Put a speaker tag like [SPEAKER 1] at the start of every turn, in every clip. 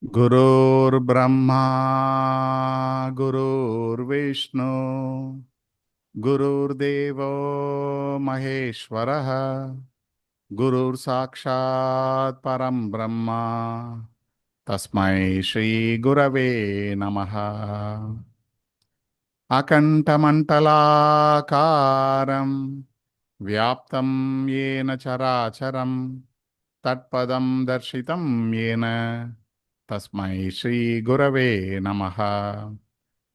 [SPEAKER 1] Gurur Brahma, Gurur Vishnu, Gurur Devo Maheshwaraha, Gurur Sakshat Param Brahma, Tasmai Shri Gurave Namaha. Akantamantalaakaram, Vyaptam Yena Characharam, Tatpadam Darshitam Yena, Tasmai Shri Gurave Namaha.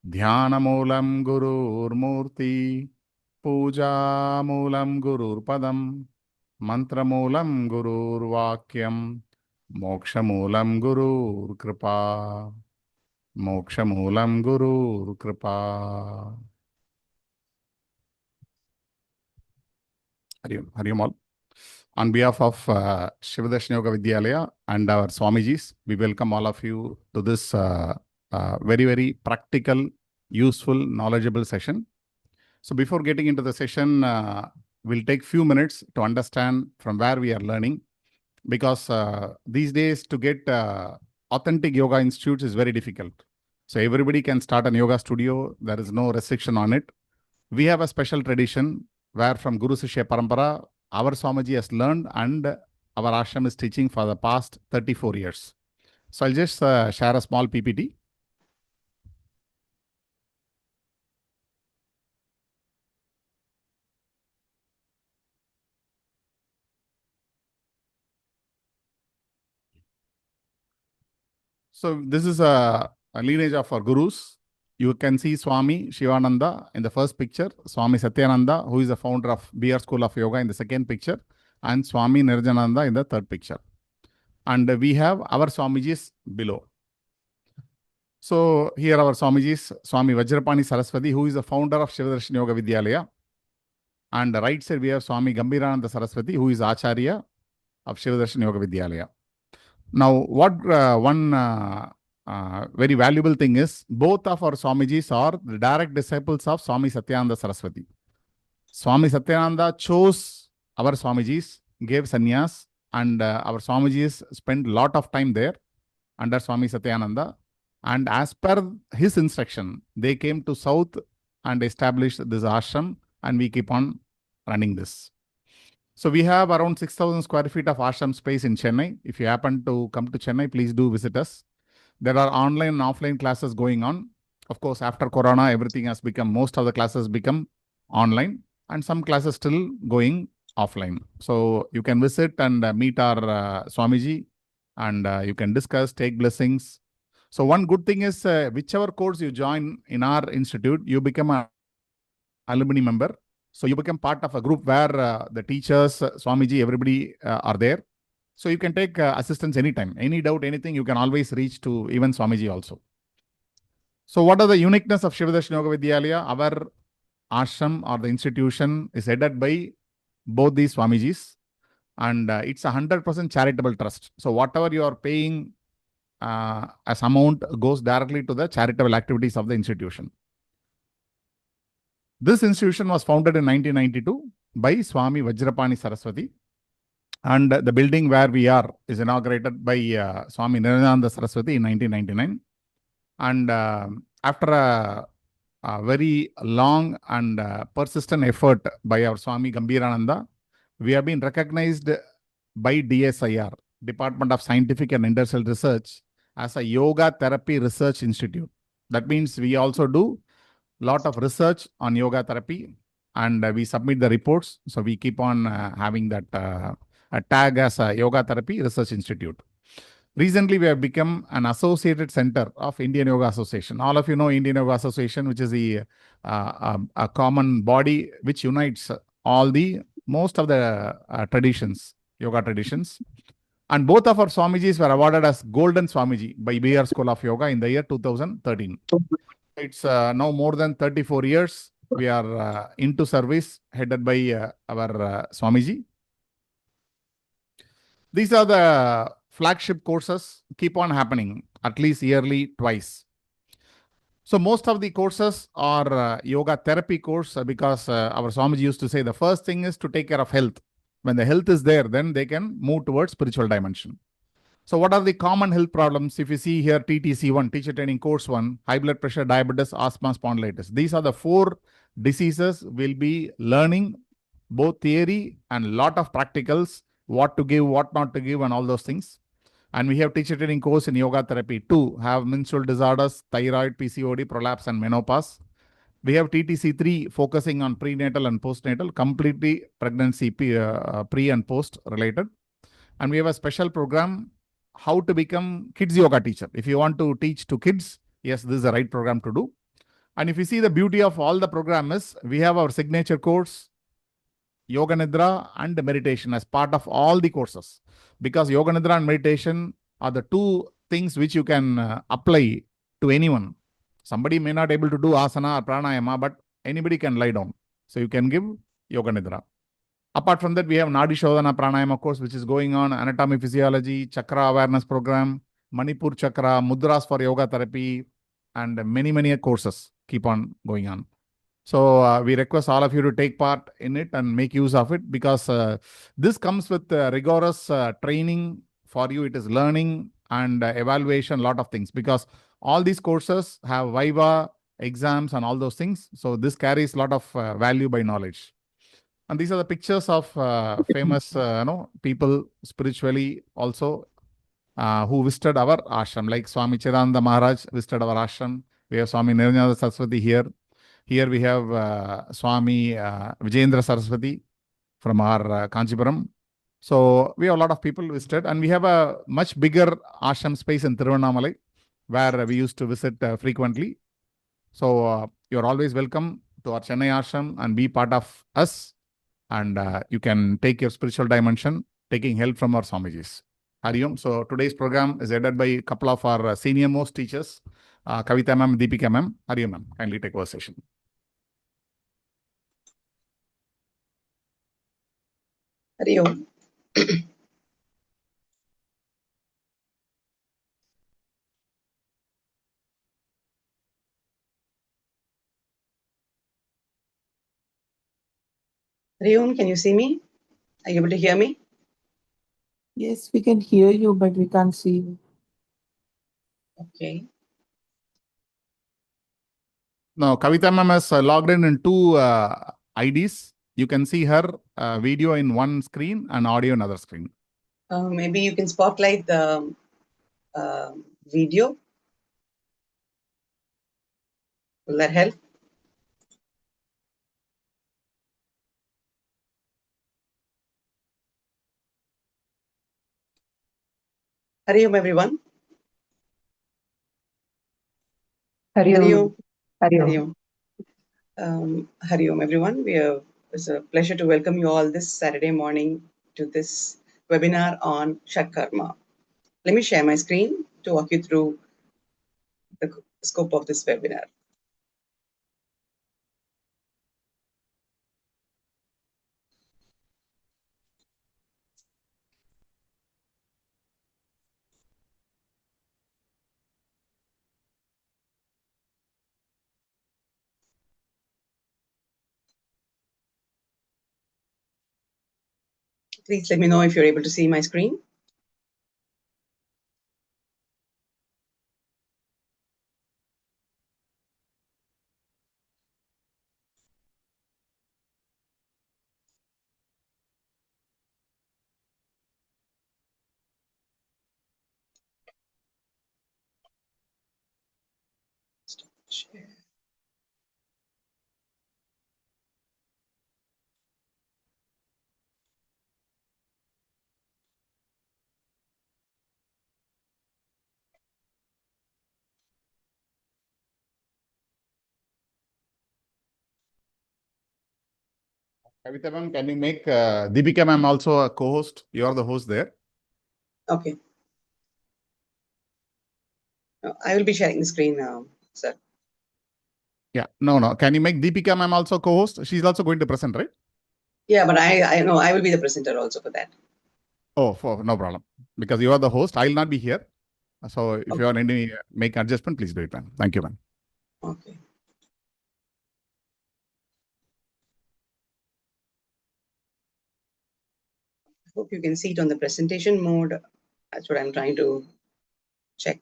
[SPEAKER 1] Dhyanamoolam Gururmurti, Poojaamoolam Gururpadam, Mantramoolam Gururvakyam, Mokshamoolam Gururkripa, Mokshamoolam Gururkripa. Hari Om all. On behalf of Shivadarshana Yoga Vidyalaya and our Swamijis, we welcome all of you to this very, very practical, useful, knowledgeable session. So before getting into the session, we'll take few minutes to understand from where we are learning, because these days to get authentic yoga institutes is very difficult. So everybody can start an yoga studio. There is no restriction on it. We have a special tradition where from Guru Sishya Parampara, our Swamiji has learned and our ashram is teaching for the past 34 years. So I'll just share a small PPT. So this is a lineage of our gurus. You can see Swami Shivananda in the first picture, Swami Satyananda, who is the founder of BR School of Yoga, in the second picture, and Swami Nirjananda in the third picture. And we have our Swamijis below. So here our Swamijis, Swami Vajrapani Saraswati, who is the founder of Shivadarshana Yoga Vidyalaya. And the right side we have Swami Gambirananda Saraswati, who is Acharya of Shivadarshana Yoga Vidyalaya. Now, what one very valuable thing is, both of our Swamijis are the direct disciples of Swami Satyananda Saraswati. Swami Satyananda chose our Swamijis, gave sannyas, and our Swamijis spent a lot of time there under Swami Satyananda. And as per his instruction, they came to South and established this ashram, and we keep on running this. So we have around 6,000 square feet of ashram space in Chennai. If you happen to come to Chennai, please do visit us. There are online and offline classes going on. Of course, after Corona, everything has become, most of the classes become online, and some classes still going offline. So you can visit and meet our Swamiji, and you can discuss, take blessings. So one good thing is, whichever course you join in our institute, you become an alumni member. So you become part of a group where the teachers, Swamiji, everybody are there. So you can take assistance anytime. Any doubt, anything, you can always reach to even Swamiji also. So what are the uniqueness of Shivadarshana Yoga Vidyalaya? Our ashram or the institution is headed by both these Swamijis, and it's a 100% charitable trust. So whatever you are paying as amount goes directly to the charitable activities of the institution. This institution was founded in 1992 by Swami Vajrapani Saraswati, and the building where we are is inaugurated by Swami Nirjananda Saraswati in 1999. And after a very long and persistent effort by our Swami Gambirananda, we have been recognized by DSIR, Department of Scientific and Industrial Research, as a Yoga Therapy Research Institute. That means we also do lot of research on yoga therapy, and we submit the reports. So we keep on having that a tag as a Yoga Therapy Research Institute. Recently, we have become an associated center of Indian Yoga Association. All of you know Indian Yoga Association, which is the a common body which unites all the most of the traditions, yoga traditions. And both of our Swamijis were awarded as Golden Swamiji by BR School of Yoga in the year 2013. It's now more than 34 years. We are into service, headed by our Swamiji. These are the flagship courses, keep on happening, at least yearly twice. So most of the courses are yoga therapy course, because our Swamiji used to say the first thing is to take care of health. When the health is there, then they can move towards spiritual dimension. So what are the common health problems? If you see here, TTC1, teacher training course 1, high blood pressure, diabetes, asthma, spondylitis. These are the 4 diseases we'll be learning, both theory and lot of practicals, what to give, what not to give, and all those things. And we have teacher training course in yoga therapy 2, have menstrual disorders, thyroid, PCOD, prolapse, and menopause. We have TTC3 focusing on prenatal and postnatal, completely pregnancy pre and post related. And we have a special program, how to become kids yoga teacher. If you want to teach to kids, yes, this is the right program to do. And if you see the beauty of all the program is, we have our signature course, Yoga Nidra and meditation as part of all the courses. Because Yoga Nidra and meditation are the 2 things which you can apply to anyone. Somebody may not able to do asana or pranayama, but anybody can lie down. So you can give Yoga Nidra. Apart from that, we have Nadi Shodhana Pranayama course, which is going on, anatomy, physiology, chakra awareness program, Manipur chakra, mudras for yoga therapy, and many, many courses keep on going on. So we request all of you to take part in it and make use of it, because this comes with rigorous training for you. It is learning and evaluation, lot of things, because all these courses have Viva, exams, and all those things. So this carries a lot of value by knowledge. And these are the pictures of famous people spiritually also who visited our ashram, like Swami Chidananda Maharaj visited our ashram. We have Swami Nirnjana Saraswati here. Here we have Swami Vijendra Saraswati from our Kanchipuram. So we have a lot of people visited, and we have a much bigger ashram space in Tiruvannamalai, where we used to visit frequently. So you're always welcome to our Chennai ashram and be part of us. And you can take your spiritual dimension, taking help from our Swamijis. Hariom. So today's program is headed by a couple of our senior most teachers, Kavita ma'am, Deepika ma'am. Hariom ma'am, kindly take over session.
[SPEAKER 2] Hariom. Hariom, can you see me? Are you able to hear me?
[SPEAKER 3] Yes, we can hear you, but we can't see you.
[SPEAKER 2] Okay.
[SPEAKER 1] Now, Kavita ma'am has logged in 2 IDs. You can see her video in one screen and audio in another screen.
[SPEAKER 2] Maybe you can spotlight the video. Will that help? Hariom, everyone.
[SPEAKER 3] Hariom.
[SPEAKER 2] Hariom. Hariom, everyone. It's a pleasure to welcome you all this Saturday morning to this webinar on Shatkarma. Let me share my screen to walk you through the scope of this webinar. Please let me know if you're able to see my screen. Stop share.
[SPEAKER 1] Kavita ma'am, can you make Deepika ma'am also a co-host? You are the host there.
[SPEAKER 2] Okay. I will be sharing the screen now, sir.
[SPEAKER 1] Yeah, no. Can you make Deepika ma'am also co-host? She's also going to present, right?
[SPEAKER 2] Yeah, but I know I will be the presenter also for that.
[SPEAKER 1] Oh, no problem. Because you are the host, I will not be here. So if you are any make adjustment, please do it, ma'am. Thank you, ma'am.
[SPEAKER 2] Okay. Hope you can see it on the presentation mode. That's what I'm trying to check.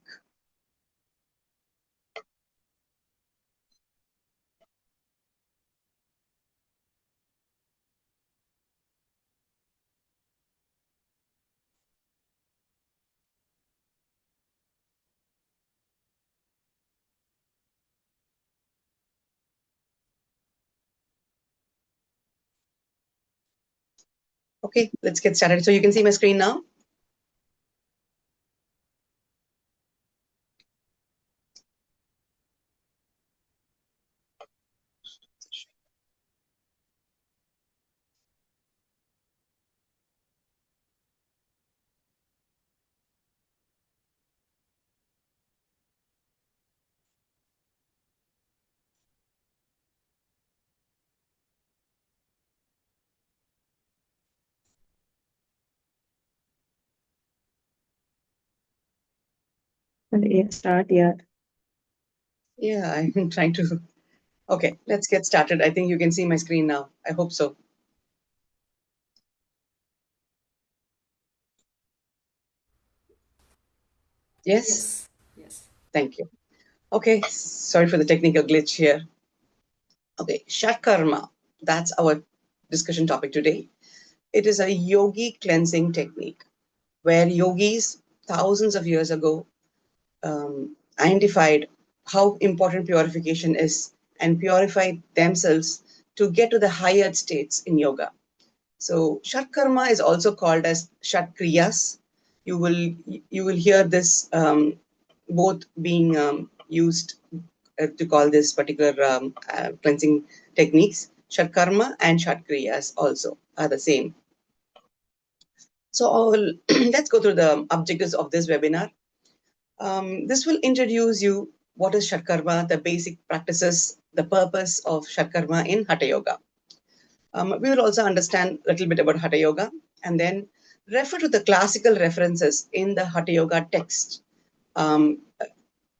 [SPEAKER 2] Okay, let's get started. So you can see my screen now.
[SPEAKER 3] Yeah, start, yeah.
[SPEAKER 2] Yeah, I'm trying to. Okay, let's get started. I think you can see my screen now. I hope so. Yes?
[SPEAKER 4] Yes.
[SPEAKER 2] Thank you. Okay, sorry for the technical glitch here. Okay, Shatkriya. That's our discussion topic today. It is a yogi cleansing technique where yogis thousands of years ago identified how important purification is and purified themselves to get to the higher states in yoga. So Shatkarma is also called as Shatkriyas. You will hear this both being used to call this particular cleansing techniques. Shatkarma and Shatkriyas also are the same. So let's go through the objectives of this webinar. This will introduce you what is Shatkarma, the basic practices, the purpose of Shatkarma in Hatha Yoga. We will also understand a little bit about Hatha Yoga and then refer to the classical references in the Hatha Yoga text,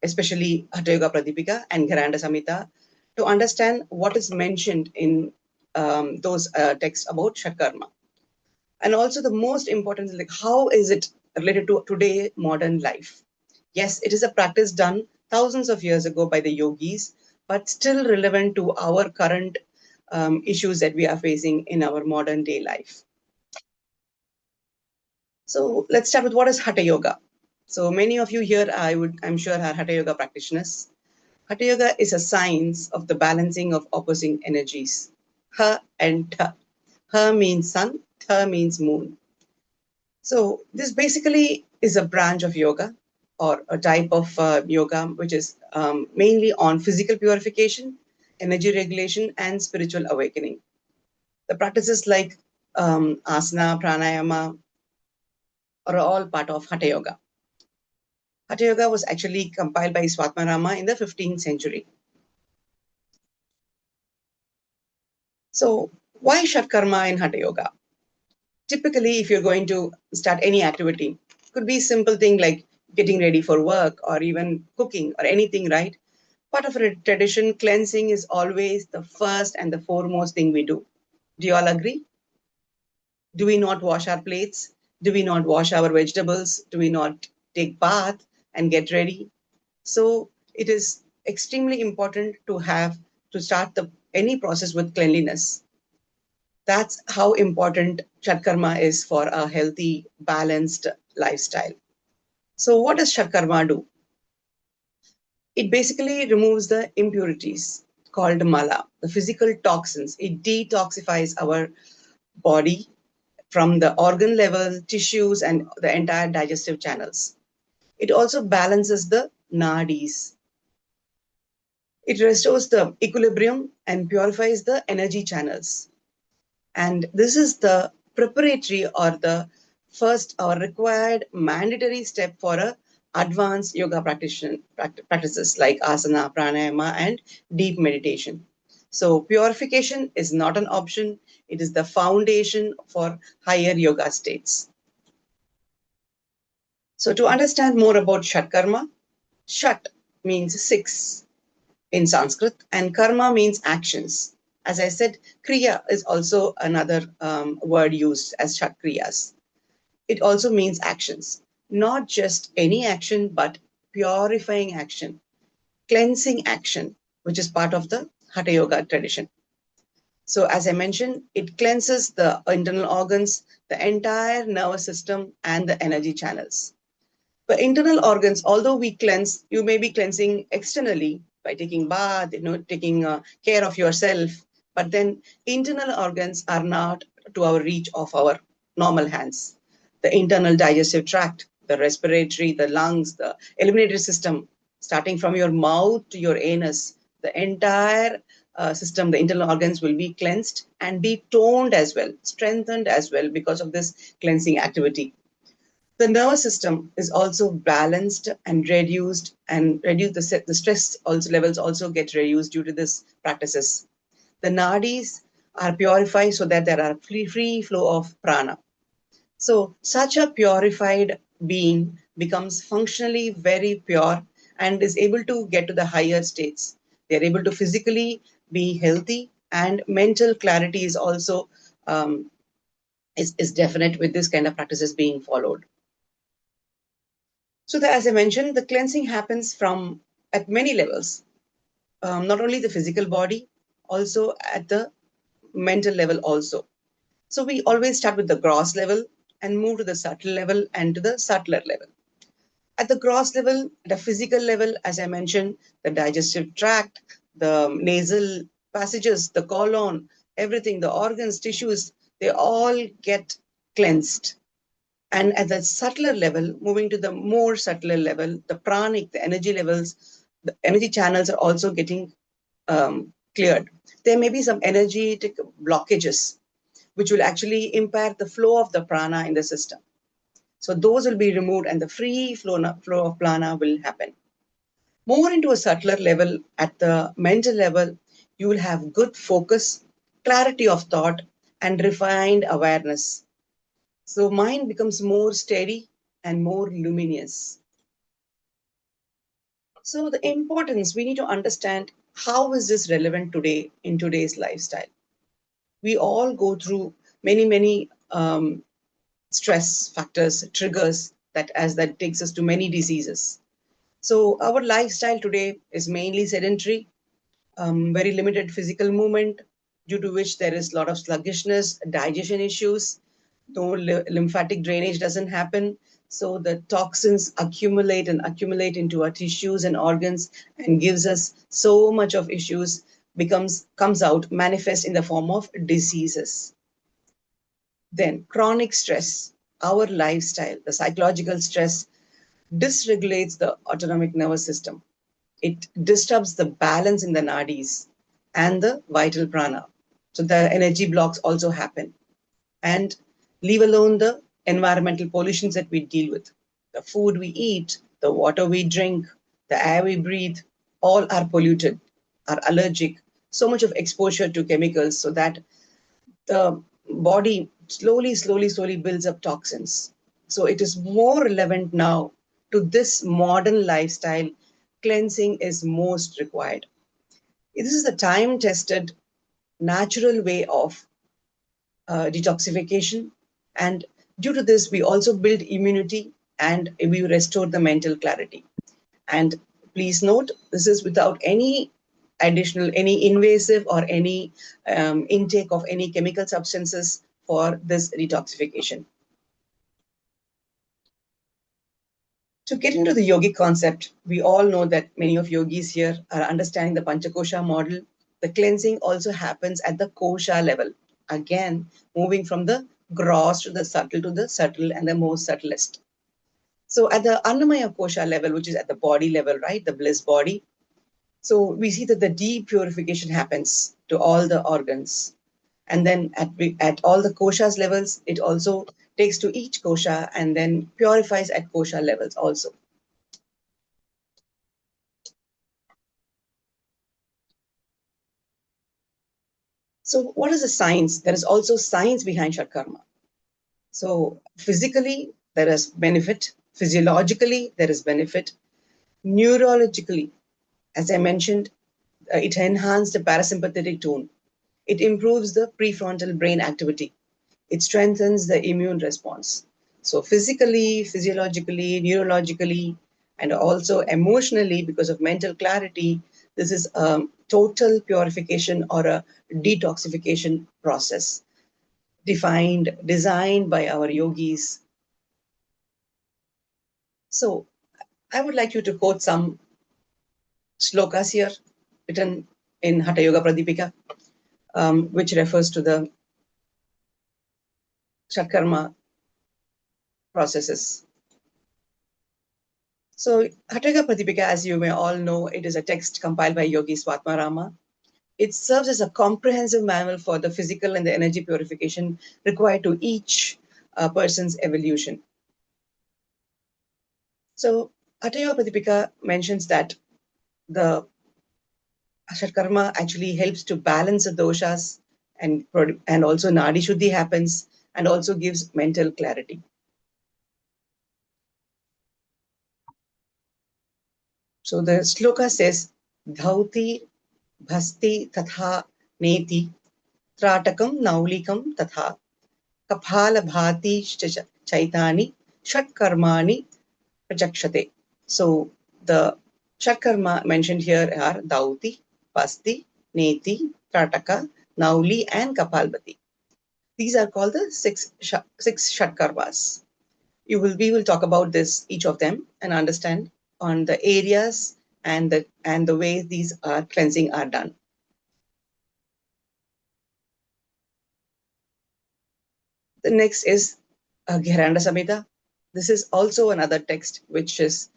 [SPEAKER 2] especially Hatha Yoga Pradipika and Gheranda Samhita, to understand what is mentioned in those texts about Shatkarma. And also the most important is like how is it related to today modern life? Yes, it is a practice done thousands of years ago by the yogis, but still relevant to our current issues that we are facing in our modern day life. So let's start with what is Hatha Yoga. So many of you here, I'm sure, are Hatha Yoga practitioners. Hatha Yoga is a science of the balancing of opposing energies. Ha and Ta. Ha means sun, Ta means moon. So this basically is a branch of yoga or a type of yoga which is mainly on physical purification, energy regulation, and spiritual awakening. The practices like asana, pranayama are all part of Hatha Yoga. Hatha Yoga was actually compiled by Swatmarama in the 15th century. So why Shatkarma in Hatha Yoga? Typically, if you're going to start any activity, could be simple thing like getting ready for work or even cooking or anything, right? Part of a tradition, cleansing is always the first and the foremost thing we do. Do you all agree? Do we not wash our plates? Do we not wash our vegetables? Do we not take bath and get ready? So it is extremely important to have to start any process with cleanliness. That's how important Shatkarma is for a healthy, balanced lifestyle. So what does Shatkarma do? It basically removes the impurities called mala, the physical toxins. It detoxifies our body from the organ level, tissues, and the entire digestive channels. It also balances the nadis. It restores the equilibrium and purifies the energy channels. And this is the preparatory or the first or required mandatory step for a advanced yoga practices like asana, pranayama, and deep meditation. So purification is not an option. It is the foundation for higher yoga states. So to understand more about Shatkarma, Shat means six in Sanskrit, and karma means actions. As I said, kriya is also another word used as Shatkriyas. It also means actions. not just any action, but purifying action, cleansing action, which is part of the Hatha Yoga tradition. So as I mentioned, it cleanses the internal organs, the entire nervous system, and the energy channels. For internal organs, although we cleanse, you may be cleansing externally by taking bath, taking care of yourself. But then internal organs are not to our reach of our normal hands. The internal digestive tract, the respiratory, the lungs, the eliminatory system, starting from your mouth to your anus, the entire system, the internal organs will be cleansed and be toned as well, strengthened as well because of this cleansing activity. The nervous system is also balanced and reduced, the stress also levels also get reduced due to this practices. The nadis are purified so that there are free flow of prana. So such a purified being becomes functionally very pure and is able to get to the higher states. They are able to physically be healthy, and mental clarity is also is definite with this kind of practices being followed. So as I mentioned, the cleansing happens from at many levels, not only the physical body, also at the mental level also. So we always start with the gross level and move to the subtle level and to the subtler level. At the gross level, at a physical level, as I mentioned, the digestive tract, the nasal passages, the colon, everything, the organs, tissues, they all get cleansed. And at the subtler level, moving to the more subtler level, the pranic, the energy levels, the energy channels are also getting cleared. There may be some energetic blockages, which will actually impair the flow of the prana in the system. So those will be removed and the free flow of prana will happen. More into a subtler level, at the mental level, you will have good focus, clarity of thought, and refined awareness. So mind becomes more steady and more luminous. So the importance, we need to understand how is this relevant today in today's lifestyle. We all go through many stress factors, triggers that takes us to many diseases. So our lifestyle today is mainly sedentary, very limited physical movement, due to which there is a lot of sluggishness, digestion issues, no lymphatic drainage doesn't happen. So the toxins accumulate and accumulate into our tissues and organs and gives us so much of issues, comes out, manifest in the form of diseases. Then chronic stress, our lifestyle, the psychological stress dysregulates the autonomic nervous system. It disturbs the balance in the nadis and the vital prana. So the energy blocks also happen. And leave alone the environmental pollutions that we deal with. The food we eat, the water we drink, the air we breathe, all are polluted, are allergic. So much of exposure to chemicals so that the body slowly builds up toxins. So it is more relevant now to this modern lifestyle. Cleansing is most required. This is a time-tested, natural way of detoxification. And due to this, we also build immunity and we restore the mental clarity. And please note, this is without any additional, any invasive or any intake of any chemical substances for this detoxification. To get into the yogic concept, we all know that many of yogis here are understanding the Panchakosha model. The cleansing also happens at the kosha level. Again, moving from the gross to the subtle and the most subtlest. So at the Annamaya kosha level, which is at the body level, right, the bliss body, so we see that the deep purification happens to all the organs. And then at all the koshas levels, it also takes to each kosha and then purifies at kosha levels also. So what is the science? There is also science behind Shatkarma. So physically, there is benefit. Physiologically, there is benefit. Neurologically, as I mentioned, it enhances the parasympathetic tone. It improves the prefrontal brain activity. It strengthens the immune response. So physically, physiologically, neurologically, and also emotionally, because of mental clarity, this is a total purification or a detoxification process designed by our yogis. So I would like you to quote some slokas here written in Hatha Yoga Pradipika, which refers to the Shatkarma processes. So Hatha Yoga Pradipika, as you may all know, it is a text compiled by Yogi Swatmarama. It serves as a comprehensive manual for the physical and the energy purification required to each person's evolution. So Hatha Yoga Pradipika mentions that the Shatkarma actually helps to balance the doshas, and also Nadi Shuddhi happens, and also gives mental clarity. So the sloka says, Dhauti Bhasti Tatha Neti Tratakam Naulikam Tatha Kaphala Bhati Chaitani Shat Karmani Prajakshate. So the Shat Karma mentioned here are Dhauti, Bhasti, Neti, Trataka, Nauli, and Kapalbhati. These are called the six Shat Karmas. We will talk about this, each of them, and understand on the areas and the ways these are cleansing are done. The next is Gheranda Samhita. This is also another text which is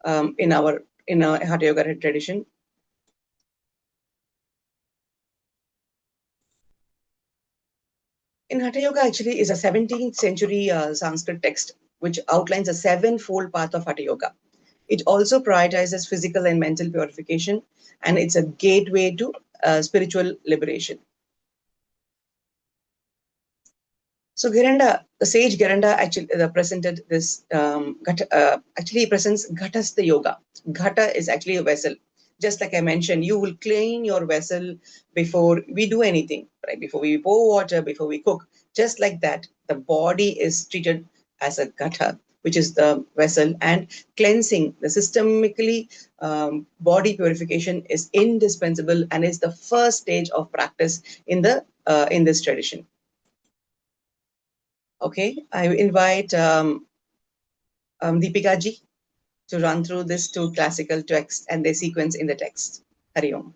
[SPEAKER 2] in our Hatha Yoga tradition. In Hatha Yoga actually is a 17th century Sanskrit text which outlines a seven-fold path of Hatha Yoga. It also prioritizes physical and mental purification, and it's a gateway to spiritual liberation. So Gheranda, the sage Gheranda actually presented this, actually he presents Ghatastha Yoga. Ghata is actually a vessel. Just like I mentioned, you will clean your vessel before we do anything, right? Before we pour water, before we cook. Just like that, the body is treated as a Ghata, which is the vessel, and cleansing, the systemically body purification is indispensable and is the first stage of practice in this tradition. Okay, I invite Deepika ji to run through these two classical texts and their sequence in the text. Hari Om.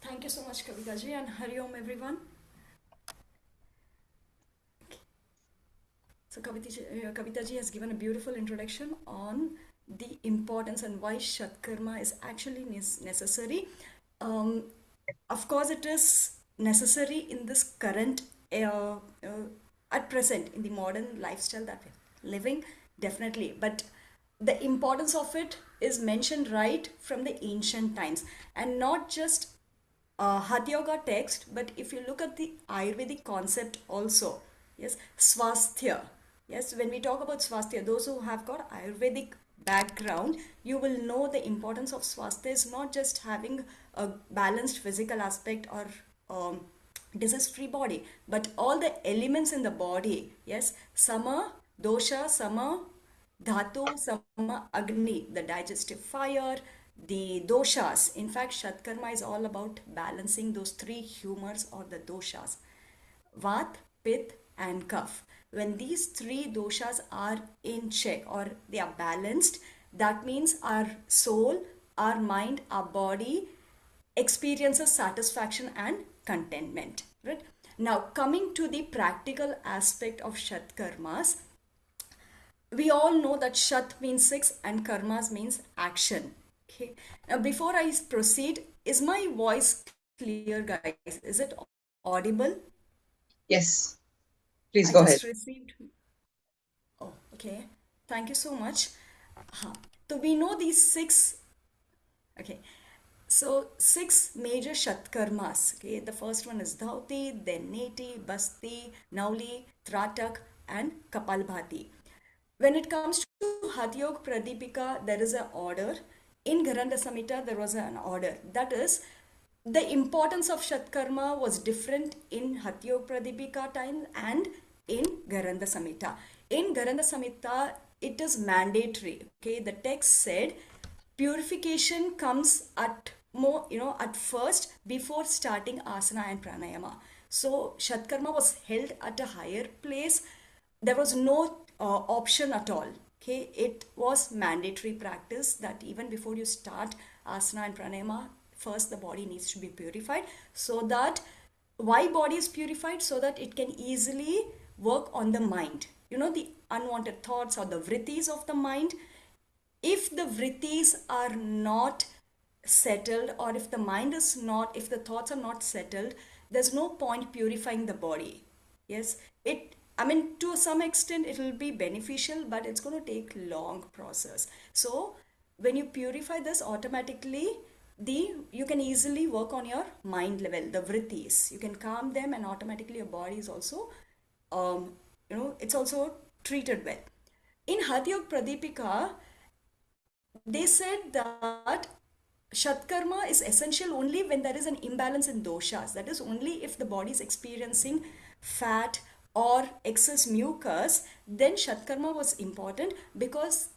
[SPEAKER 4] Thank you so much, Kavita ji, and Hari Om, everyone. So Kavita ji has given a beautiful introduction on the importance and why Shatkarma is actually necessary. Of course, it is necessary in this current, at present, in the modern lifestyle that we're living, definitely. But the importance of it is mentioned right from the ancient times, and not just Hatha Yoga text, but if you look at the Ayurvedic concept also, yes, swasthya. Yes, when we talk about swasthya, those who have got Ayurvedic background, you will know the importance of swasthya is not just having a balanced physical aspect or disease-free body, but all the elements in the body. Yes, sama, dosha, sama, dhatu, sama, agni, the digestive fire, the doshas. In fact, Shatkarma is all about balancing those three humors or the doshas. Vat, Pith, and Kaph. When these three doshas are in check or they are balanced, that means our soul, our mind, our body experiences satisfaction and contentment. Right? Now, coming to the practical aspect of Shatkarmas, we all know that Shat means 6 and Karmas means action. Okay. Now, before I proceed, is my voice clear, guys? Is it audible?
[SPEAKER 2] Yes, please
[SPEAKER 4] I
[SPEAKER 2] go
[SPEAKER 4] just
[SPEAKER 2] ahead.
[SPEAKER 4] received. Oh, okay. Thank you so much. So we know these six. Okay. So six major Shatkarmas. Okay. The first one is Dhauti, then Neti, Basti, Nauli, Tratak, and Kapalbhati. When it comes to Hatha Yoga Pradipika, there is an order. In Gheranda Samhita, there was an order. That is, the importance of Shatkarma was different in Hatha Yoga Pradipika time and in Garanda Samhita. In Garanda Samhita, it is mandatory. Okay, the text said purification comes at at first before starting asana and pranayama. So Shatkarma was held at a higher place. There was no option at all. Okay, it was mandatory practice that even before you start asana and pranayama, first the body needs to be purified. So that, why body is purified? So that it can easily work on the mind. The unwanted thoughts or the vrittis of the mind. If the vrittis are not settled, or if the mind is not, if the thoughts are not settled, there's no point purifying the body. Yes, to some extent it will be beneficial, but it's going to take long process. So when you purify this, automatically you can easily work on your mind level, the vrittis. You can calm them, and automatically your body is also it's also treated well. In Hatha Pradipika, they said that Shatkarma is essential only when there is an imbalance in doshas. That is, only if the body is experiencing fat or excess mucus, then Shatkarma was important, because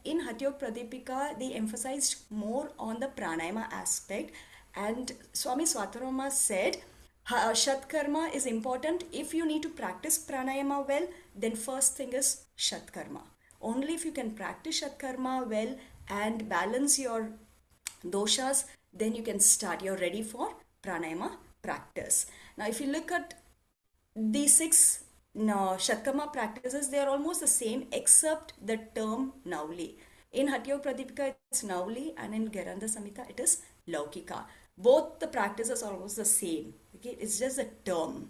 [SPEAKER 4] in Hatha Pradipika they emphasized more on the pranayama aspect. And Swami Swatarama said Shatkarma is important. If you need to practice pranayama well, then first thing is Shatkarma. Only if you can practice Shatkarma well and balance your doshas, then you can start. You're ready for pranayama practice. Now, if you look at these 6 Shatkarma practices, they are almost the same except the term Nauli. In Hatha Pradipika, it's Nauli, and in Garanda Samhita, it is Laukika. Both the practices are almost the same. Okay, it's just a term,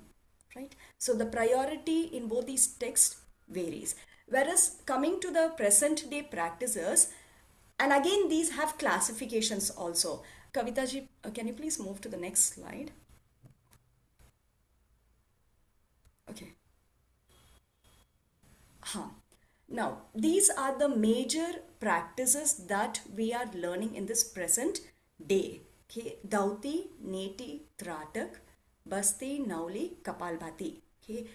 [SPEAKER 4] right? So the priority in both these texts varies. Whereas coming to the present day practices, and again these have classifications also. Kavita ji, can you please move to the next slide? Okay. Now, these are the major practices that we are learning in this present day. Okay, Dauti, Neti, Tratak, Basti, Nauli, Kapalbhati. Okay,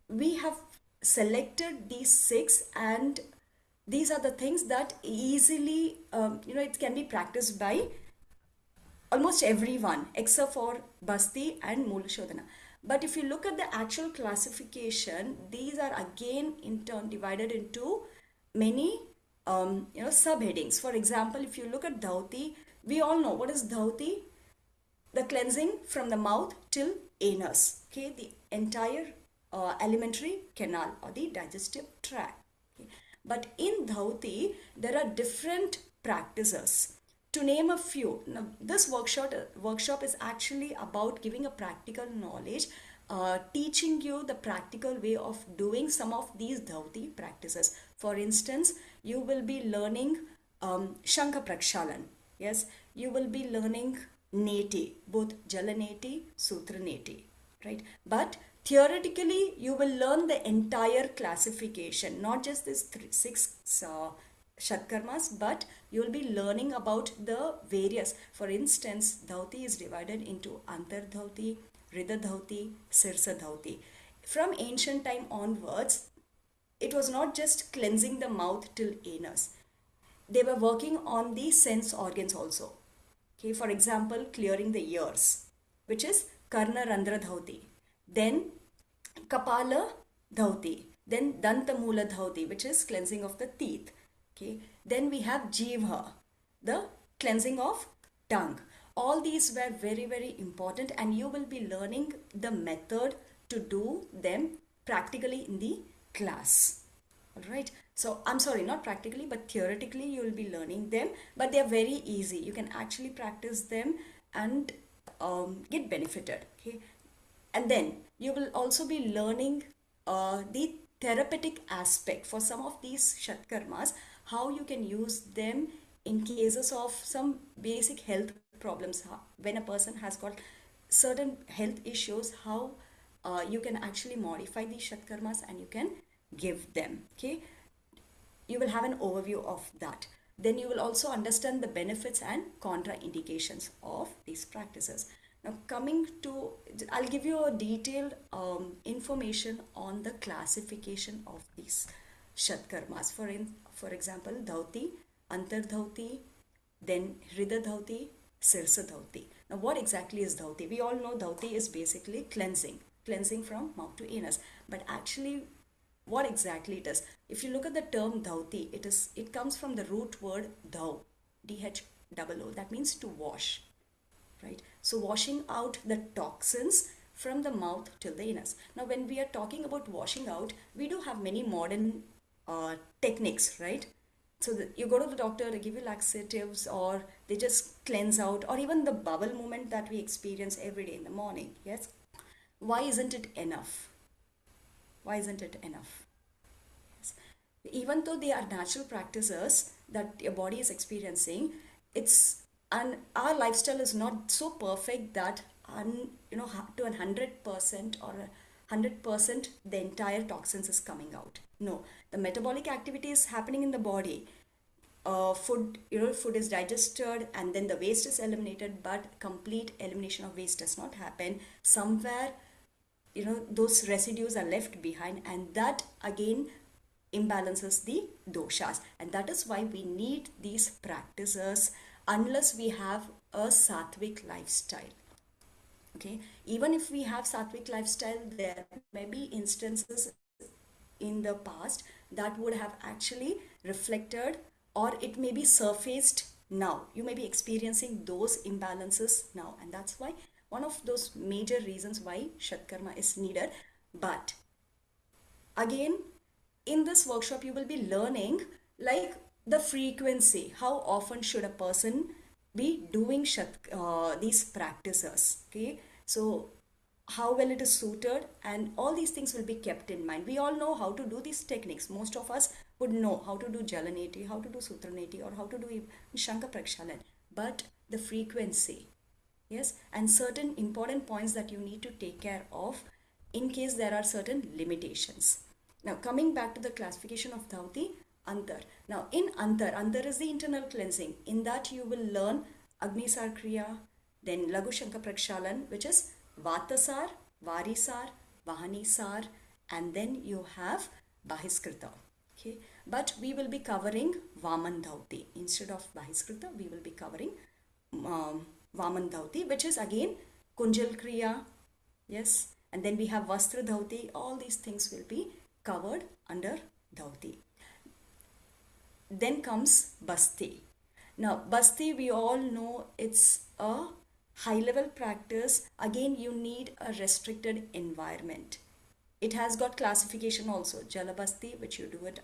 [SPEAKER 4] we have selected these 6, and these are the things that easily, it can be practiced by almost everyone except for Basti and Moolashodhana. But if you look at the actual classification, these are again in turn divided into many subheadings. For example, if you look at Dhauti, we all know what is Dhauti. The cleansing from the mouth till anus. Okay, the entire alimentary canal or the digestive tract. Okay. But in Dhauti, there are different practices. To name a few, now this workshop is actually about giving a practical knowledge, teaching you the practical way of doing some of these Dhauti practices. For instance, you will be learning Shankha Prakshalan. Yes, you will be learning Neti, both Jala Neti, Sutra Neti, right? But theoretically, you will learn the entire classification, not just these 6 Shatkarmas, but you will be learning about the various. For instance, Dhauti is divided into Antar Dhauti, Ridha Dhauti, Sirsa Dhauti. From ancient time onwards, it was not just cleansing the mouth till anus. They were working on the sense organs also. Okay, for example, clearing the ears, which is Karna Randra Dhauti. Then Kapala Dhauti. Then Danta Mula Dhauti, which is cleansing of the teeth. Okay. Then we have Jivha, the cleansing of tongue. All these were very, very important, and you will be learning the method to do them practically in the class. All right. So I'm sorry, not practically, but theoretically you will be learning them, but they are very easy. You can actually practice them and get benefited. Okay. And then you will also be learning the therapeutic aspect for some of these Shatkarmas, how you can use them in cases of some basic health problems. When a person has got certain health issues, how you can actually modify these Shatkarmas and you can give them. Okay, you will have an overview of that. Then you will also understand the benefits and contraindications of these practices. Now coming to, I'll give you a detailed information on the classification of these Shatkarmas. For example, Dhauti, Antar Dhauti, then Hrida Dhauti, Sirsa Dhauti. Now what exactly is Dhauti? We all know Dhauti is basically cleansing from mouth to anus. But actually what exactly it is? If you look at the term Dhauti, it comes from the root word dhau, D-H-O-O. That means to wash. Right? So washing out the toxins from the mouth till the anus. Now when we are talking about washing out, we do have many modern techniques, right? So you go to the doctor, they give you laxatives, or they just cleanse out, or even the bowel movement that we experience every day in the morning. Yes. Why isn't it enough? Why isn't it enough? Yes. Even though they are natural practices that your body is experiencing, and our lifestyle is not so perfect that to 100% or 100% the entire toxins is coming out. No, the metabolic activity is happening in the body. Food is digested and then the waste is eliminated, but complete elimination of waste does not happen. Somewhere those residues are left behind, and that again imbalances the doshas, and that is why we need these practices unless we have a sattvic lifestyle. Okay, even if we have sattvic lifestyle, there may be instances in the past that would have actually reflected, or it may be surfaced now. You may be experiencing those imbalances now, and that's why one of those major reasons why Shatkarma is needed. But again, in this workshop you will be learning like the frequency, how often should a person be doing these practices. Okay, so how well it is suited, and all these things will be kept in mind. We all know how to do these techniques. Most of us would know how to do Jalaneti, how to do Sutraneti, or how to do Shanka Prakshalan, but the frequency, yes, and certain important points that you need to take care of in case there are certain limitations. Now coming back to the classification of Dhauti, Antar. Now in Antar is the internal cleansing. In that you will learn Agnisar Kriya, then Lagu Shanka Prakshalan, which is Vatasar, Varisar, Vahanisar, and then you have Bahiskrita. Okay, but we will be covering Vaman Dhauti. Instead of Bahiskrita, we will be covering Vaman Dhauti, which is again Kunjal Kriya. Yes, and then we have Vastra Dhauti. All these things will be covered under Dhauti. Then comes Basti. Now Basti, we all know it's a high level practice. Again, you need a restricted environment. It has got classification also. Jalabasti, which you do it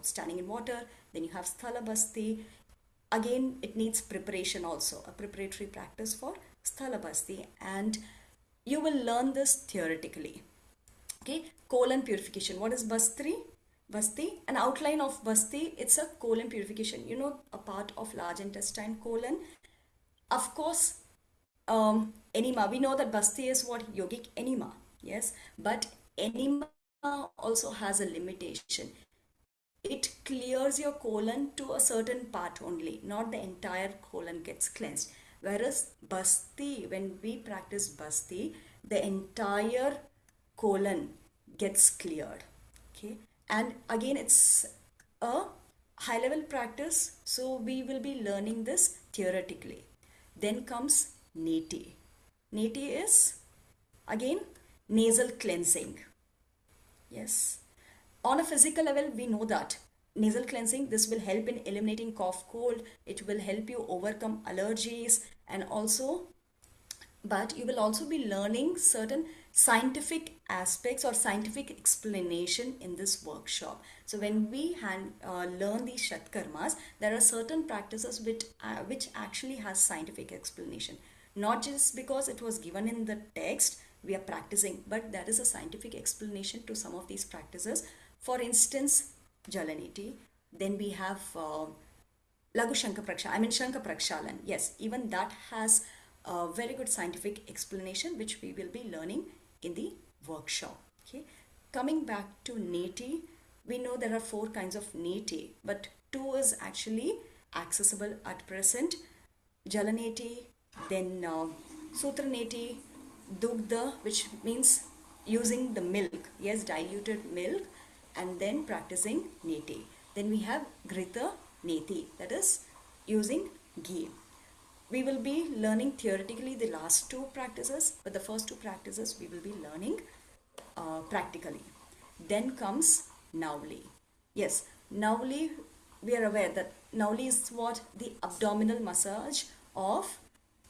[SPEAKER 4] standing in water. Then you have Sthalabasti. Again, it needs preparation also, a preparatory practice for Sthalabasti, and you will learn this theoretically. Okay, colon purification. What is Basti? An outline of Basti, it's a colon purification. A part of large intestine, colon. Of course, enema. We know that Basti is what? Yogic enema. Yes, but enema also has a limitation. It clears your colon to a certain part only, not the entire colon gets cleansed. Whereas Basti, when we practice Basti, the entire colon gets cleared. Okay, and again it's a high level practice, so we will be learning this theoretically. Then comes Neti. Neti is again nasal cleansing. Yes, on a physical level we know that nasal cleansing, this will help in eliminating cough, cold. It will help you overcome allergies, and also, but you will also be learning certain scientific aspects or scientific explanation in this workshop. So when we learn these Shatkarmas, there are certain practices which actually has scientific explanation. Not just because it was given in the text we are practicing, but there is a scientific explanation to some of these practices. For instance, Jalaneti. Then we have Lagu Shanka Prakshalan, Shanka Prakshalan. Yes, even that has a very good scientific explanation, which we will be learning in the workshop. Okay, coming back to Neti, we know there are 4 kinds of Neti, but 2 is actually accessible at present. Jalaneti, then Sutra Neti, Dugdha, which means using the milk, yes, diluted milk, and then practicing Neti. Then we have Grita Neti, that is using ghee. We will be learning theoretically the last two practices, but the first two practices we will be learning practically. Then comes Nauli. Yes, Nauli, we are aware that Nauli is what? The abdominal massage of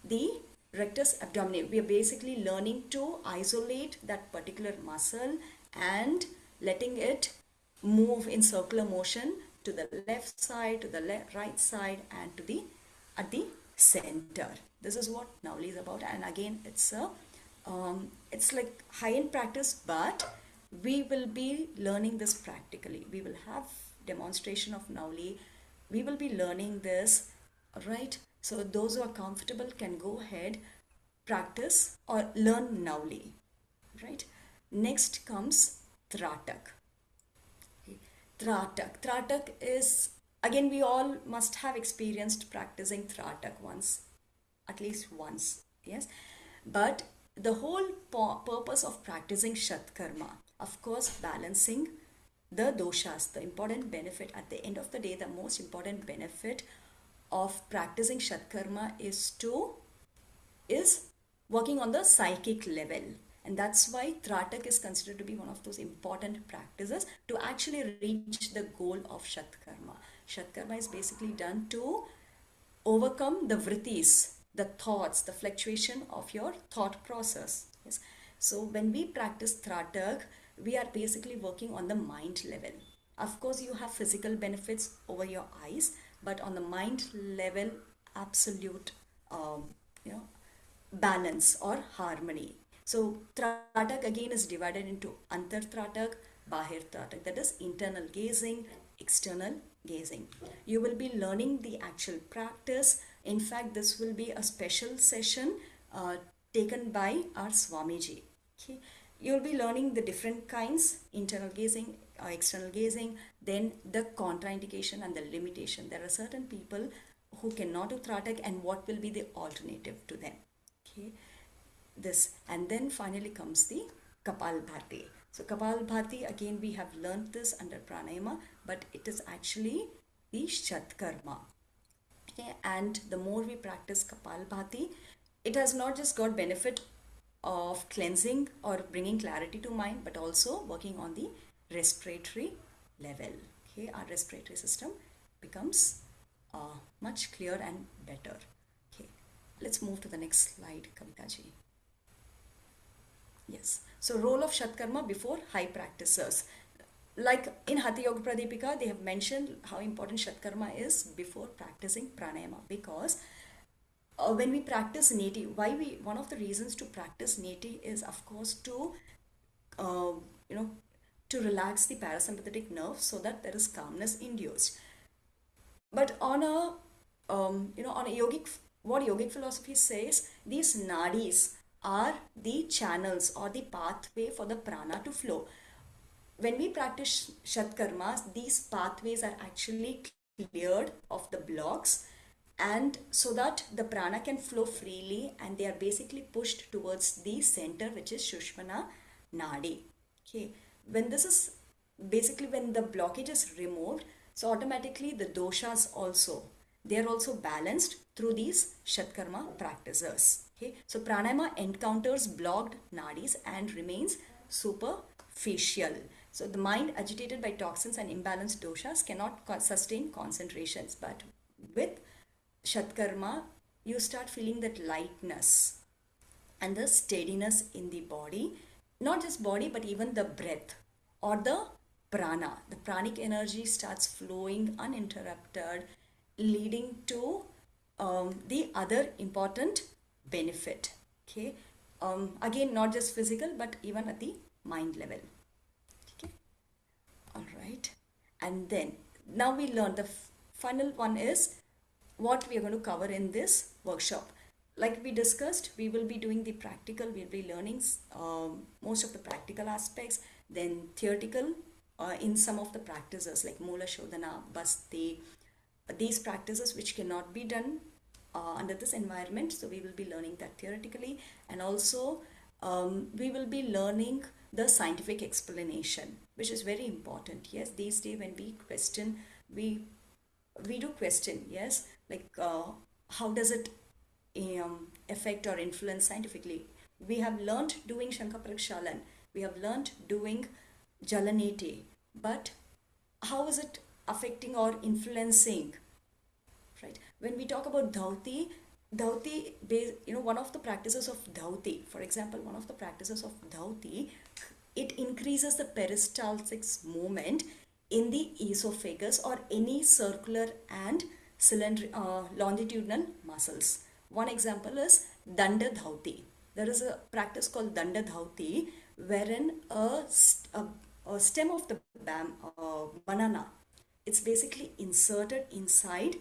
[SPEAKER 4] the rectus abdominis. We are basically learning to isolate that particular muscle and letting it move in circular motion to the left side, to the right side, and to the at the center. This is what Nauli is about, and again, it's like high-end practice, but we will be learning this practically. We will have demonstration of Nauli. We will be learning this, right? So those who are comfortable can go ahead, practice or learn Nauli, right? Next comes Tratak. Tratak. Tratak is, again, we all must have experienced practicing Tratak once, at least once, yes. But the whole purpose of practicing Shatkarma, of course, balancing the doshas, the important benefit at the end of the day, the most important benefit of practicing Shatkarma is working on the psychic level. And that's why Tratak is considered to be one of those important practices to actually reach the goal of Shatkarma. Shatkarma is basically done to overcome the vrittis, the thoughts, the fluctuation of your thought process. Yes. So when we practice Tratak, we are basically working on the mind level. Of course, you have physical benefits over your eyes, but on the mind level, absolute, balance or harmony. So Tratak again is divided into Antar Tratak, Bahir Tratak, that is internal gazing, external gazing. You will be learning the actual practice. In fact, this will be a special session taken by our Swamiji. Okay. You'll be learning the different kinds, internal gazing, external gazing, then the contraindication and the limitation. There are certain people who cannot do Tratak, and what will be the alternative to them. Okay. This, and then finally comes the Kapalbhati. So Kapalbhati, again, we have learned this under pranayama, but it is actually the Shatkarma. Okay, and the more we practice Kapalbhati, it has not just got benefit of cleansing or bringing clarity to mind, but also working on the respiratory level. Okay, our respiratory system becomes much clearer and better. Okay, let's move to the next slide, Kavitaji. Yes, so role of Shatkarma before high practitioners. Like in Hatha Yoga Pradipika, they have mentioned how important Shatkarma is before practicing pranayama, because when we practice Neti, one of the reasons to practice Neti is, of course, to to relax the parasympathetic nerve so that there is calmness induced. But on a on a yogic, what yogic philosophy says, these nadis are the channels or the pathway for the prana to flow. When we practice Shatkarmas, these pathways are actually cleared of the blocks, and so that the prana can flow freely, and they are basically pushed towards the center, which is Shushmana Nadi. Okay, when this is basically, when the blockage is removed, so automatically the doshas also, they are also balanced through these Shatkarma practices. Okay, so pranayama encounters blocked nadis and remains superficial. So the mind agitated by toxins and imbalanced doshas cannot sustain concentrations, but with Shatkarma, you start feeling that lightness and the steadiness in the body, not just body, but even the breath or the prana. The pranic energy starts flowing uninterrupted, leading to the other important benefit. Okay, again, not just physical, but even at the mind level. Okay, all right, and then now we learn the final one is what we are going to cover in this workshop. Like we discussed, we will be doing the practical, we'll be learning most of the practical aspects, then theoretical in some of the practices like Mula Shodhana, Basti, these practices which cannot be done under this environment. So we will be learning that theoretically, and also we will be learning the scientific explanation, which is very important. Yes, these days when we question, we do question, yes, like how does it affect or influence scientifically. We have learned doing Shankha Prakshalan, we have learned doing Jalaneti, but how is it affecting or influencing, right? When we talk about Dhauti, one of the practices of Dhauti, for example, one of the practices of Dhauti, it increases the peristalsis movement in the esophagus or any circular and longitudinal muscles. One example is Danda Dhauti. There is a practice called Danda Dhauti, wherein a stem of the banana, it's basically inserted inside,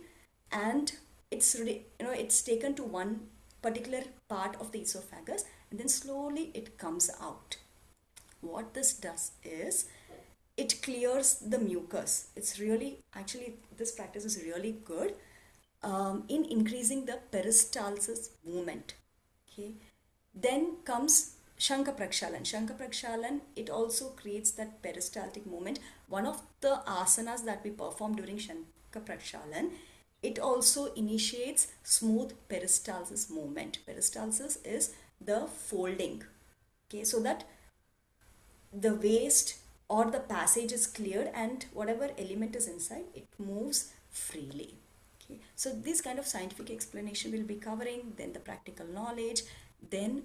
[SPEAKER 4] and it's really, it's taken to one particular part of the esophagus, and then slowly it comes out. What this does is it clears the mucus. It's really, actually, this practice is really good in increasing the peristalsis movement. Okay. Then comes Shankha Prakshalan. Shankha Prakshalan, it also creates that peristaltic movement. One of the asanas that we perform during Shankha Prakshalan, it also initiates smooth peristalsis movement. Peristalsis is the folding. Okay, so that the waste or the passage is cleared and whatever element is inside, it moves freely. Okay, so this kind of scientific explanation will be covering, then the practical knowledge, then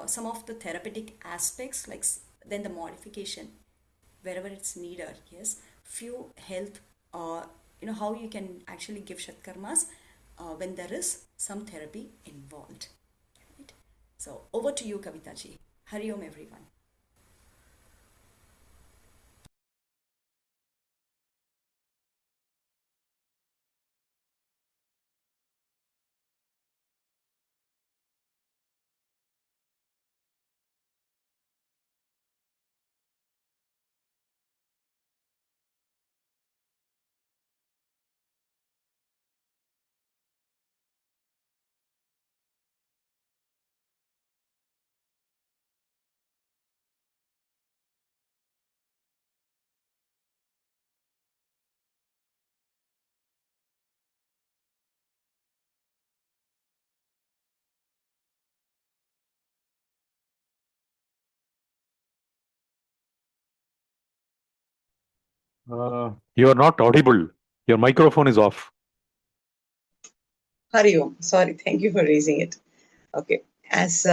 [SPEAKER 4] some of the therapeutic aspects, like then the modification wherever it's needed. Yes, few health, how you can actually give Shatkarmas when there is some therapy involved. Right? So over to you, Kavitaji. Hari Om, everyone.
[SPEAKER 5] You are not audible. Your microphone is off.
[SPEAKER 2] Hari Om. Sorry, thank you for raising it. Okay. As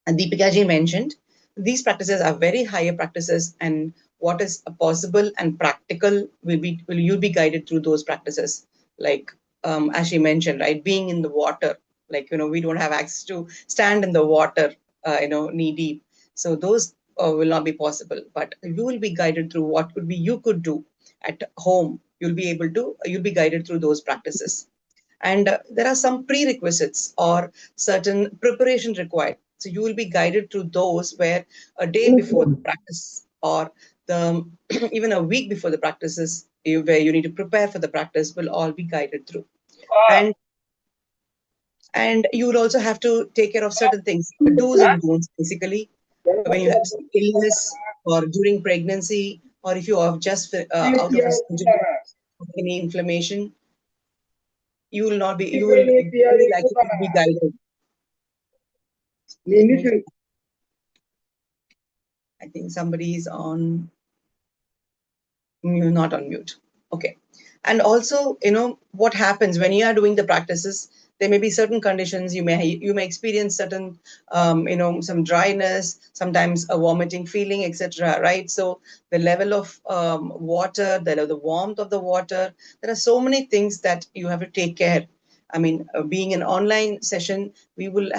[SPEAKER 2] Deepika ji mentioned, these practices are very higher practices, and what is possible and practical will you be guided through those practices. Like as she mentioned, right, being in the water, like we don't have access to stand in the water, knee deep. So those will not be possible. But you will be guided through what could be you could do at home. You'll be guided through those practices. And there are some prerequisites or certain preparation required. So you will be guided through those, where a day before the practice or the even a week before the practices, where you need to prepare for the practice, will all be guided through. And you will also have to take care of certain things, do's and don'ts, basically, when you have some illness or during pregnancy, or if you are just out of a surgery, any inflammation, you will not be, you will very likely to be guided. I think somebody is on mute, not on mute. Okay. And also, what happens when you are doing the practices, there may be certain conditions, you may experience certain, some dryness, sometimes a vomiting feeling, etc. Right? So the level of water, the warmth of the water, there are so many things that you have to take care. I mean, being an online session, we will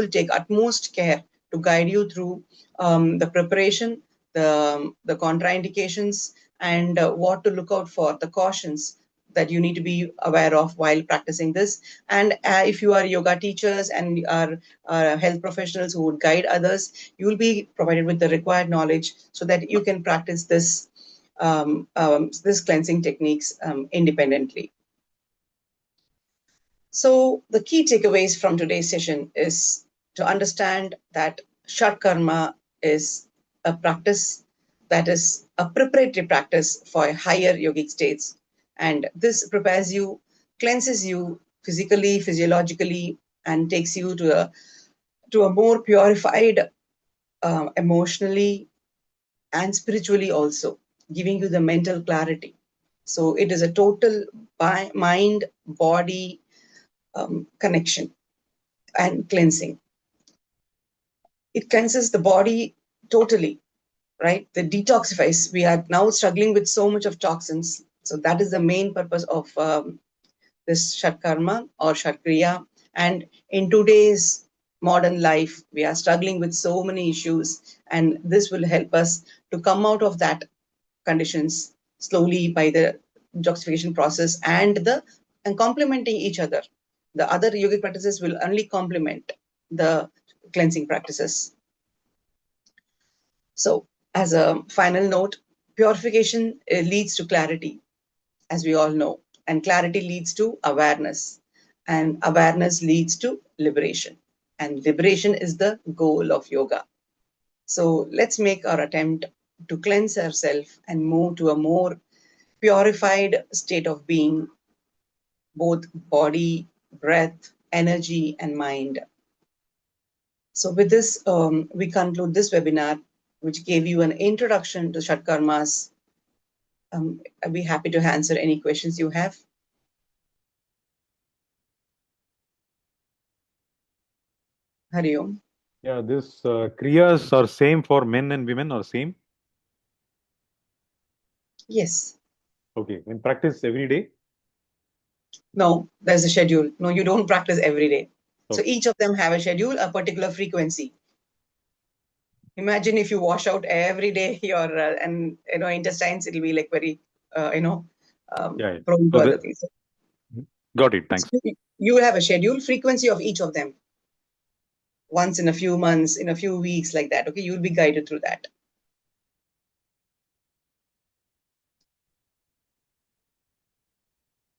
[SPEAKER 2] take utmost care to guide you through the preparation, the contraindications, and what to look out for, the cautions that you need to be aware of while practicing this. And if you are yoga teachers and are health professionals who would guide others, you will be provided with the required knowledge so that you can practice this cleansing techniques independently. So the key takeaways from today's session is to understand that Shatkarma is a practice that is a preparatory practice for higher yogic states. And this prepares you, cleanses you physically, physiologically, and takes you to a more purified emotionally and spiritually also, giving you the mental clarity. So it is a total mind body connection and cleansing. It cleanses the body totally, right? The detoxifies. We are now struggling with so much of toxins. So that is the main purpose of this Shatkarma or Shatkriya. And in today's modern life, we are struggling with so many issues, and this will help us to come out of that conditions slowly by the detoxification process and complementing each other. The other yogic practices will only complement the cleansing practices. So, as a final note, purification leads to clarity, as we all know, and clarity leads to awareness, and awareness leads to liberation, and liberation is the goal of yoga. So, let's make our attempt to cleanse ourselves and move to a more purified state of being, both body, breath, energy, and mind. So with this, we conclude this webinar, which gave you an introduction to Shatkarmas. I'd be happy to answer any questions you have. Hari Om.
[SPEAKER 5] Yeah, this kriyas are same for men and women or same?
[SPEAKER 2] Yes.
[SPEAKER 5] Okay, in practice every day?
[SPEAKER 2] No, there's a schedule. No, you don't practice every day. So
[SPEAKER 5] Okay.
[SPEAKER 2] each of them have a schedule, a particular frequency. Imagine if you wash out every day your and intestines, it'll be like very
[SPEAKER 5] Yeah.
[SPEAKER 2] prone to
[SPEAKER 5] So
[SPEAKER 2] other things.
[SPEAKER 5] got it. Thanks.
[SPEAKER 2] You have a schedule, frequency of each of them. Once in a few months, in a few weeks, like that. Okay, you'll be guided through that.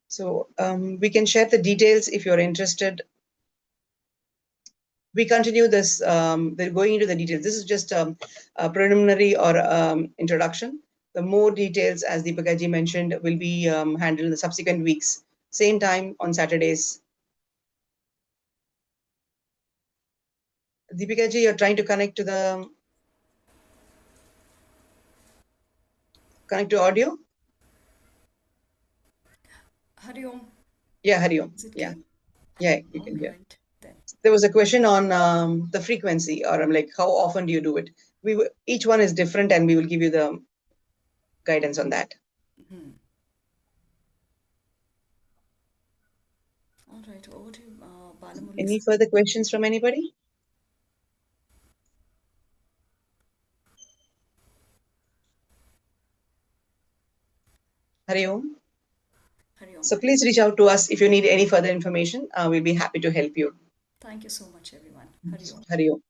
[SPEAKER 2] So we can share the details if you're interested. We continue this, they're going into the details. This is just a preliminary or introduction. The more details, as Deepakaji mentioned, will be handled in the subsequent weeks. Same time on Saturdays. Deepakaji, you're trying to connect to audio?
[SPEAKER 4] Hari Om.
[SPEAKER 2] Yeah, Hari Om.
[SPEAKER 4] Is it
[SPEAKER 2] Yeah.
[SPEAKER 4] clear?
[SPEAKER 2] Yeah, you
[SPEAKER 4] All
[SPEAKER 2] can hear.
[SPEAKER 4] right, then.
[SPEAKER 2] There was a question on the frequency, or like how often do you do it? Each one is different, and we will give you the guidance on that.
[SPEAKER 4] All right, over to Balamurali.
[SPEAKER 2] Any further questions from anybody? Hari Om.
[SPEAKER 4] Hari Om.
[SPEAKER 2] So please reach out to us if you need any further information. We'll be happy to help you.
[SPEAKER 4] Thank you so much, everyone. Hari Om.
[SPEAKER 2] Hari Om.